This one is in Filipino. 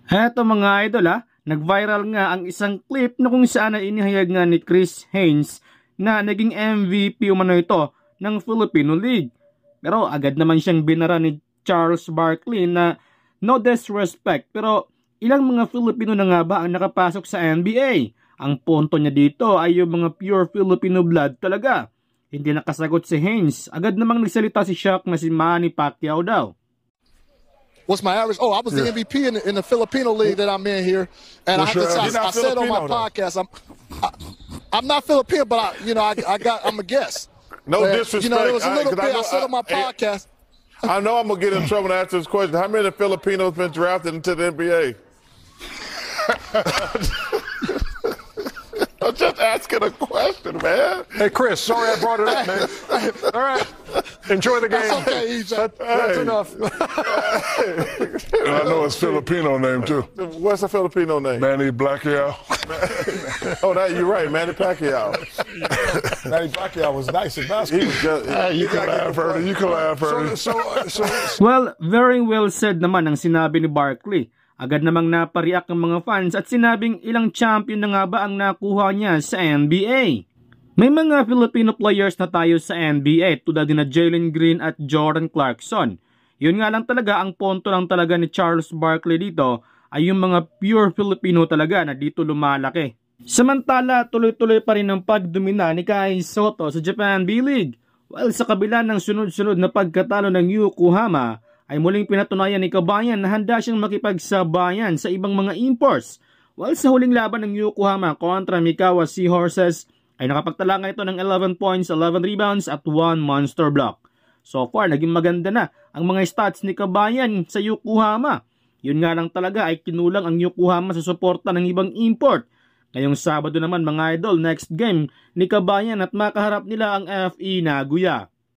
Eto mga idol nag-viral nga ang isang clip na kung saan ay inihayag nga ni Chris Haynes na naging MVP umano ito ng Filipino League. Pero agad naman siyang binara ni Charles Barkley na no disrespect, pero ilang mga Filipino na nga ba ang nakapasok sa NBA? Ang punto niya dito ay yung mga pure Filipino blood talaga. Hindi nakasagot si Haynes. Agad namang nagsalita si Shaq na si Manny Pacquiao daw. What's my average? Oh, I was the MVP in the Filipino league that I'm in here, and I said on my podcast, I'm not Filipino, but I'm a guest. No disrespect. There was a little bit I said on my podcast. I know I'm gonna get in trouble to answer this question. How many Filipinos been drafted into the NBA? I'm just asking a question, man. Hey, Chris, sorry I brought it up, man. All right. Enjoy the game. That's okay, EJ. That's enough. I know his Filipino name, too. What's the Filipino name? Manny Pacquiao. Oh, you're right, Manny Pacquiao. Manny Pacquiao was nice at basketball. You can laugh, Ernie. You can laugh, Ernie. Well, very well said naman ang sinabi ni Barkley. Agad namang napareact ng mga fans at sinabing ilang champion na nga ba ang nakuha niya sa NBA. May mga Filipino players na tayo sa NBA tulad ni Jalen Green at Jordan Clarkson. Yun nga lang talaga, ang punto lang talaga ni Charles Barkley dito ay yung mga pure Filipino talaga na dito lumalaki. Samantala, tuloy-tuloy pa rin ang pagdomina ni Kai Sotto sa Japan B-League. Well, sa kabila ng sunod-sunod na pagkatalo ng Yokohama, ay muling pinatunayan ni Cabayan na handa siyang makipagsabayan sa ibang mga imports. While sa huling laban ng Yokohama kontra Mikawa Seahorses ay nakapagtala nga ito ng 11 points, 11 rebounds at 1 monster block. So far, naging maganda na ang mga stats ni Cabayan sa Yokohama. Yun nga lang talaga ay kinulang ang Yokohama sa suporta ng ibang import. Ngayong Sabado naman mga idol, next game ni Cabayan at makaharap nila ang FE Nagoya.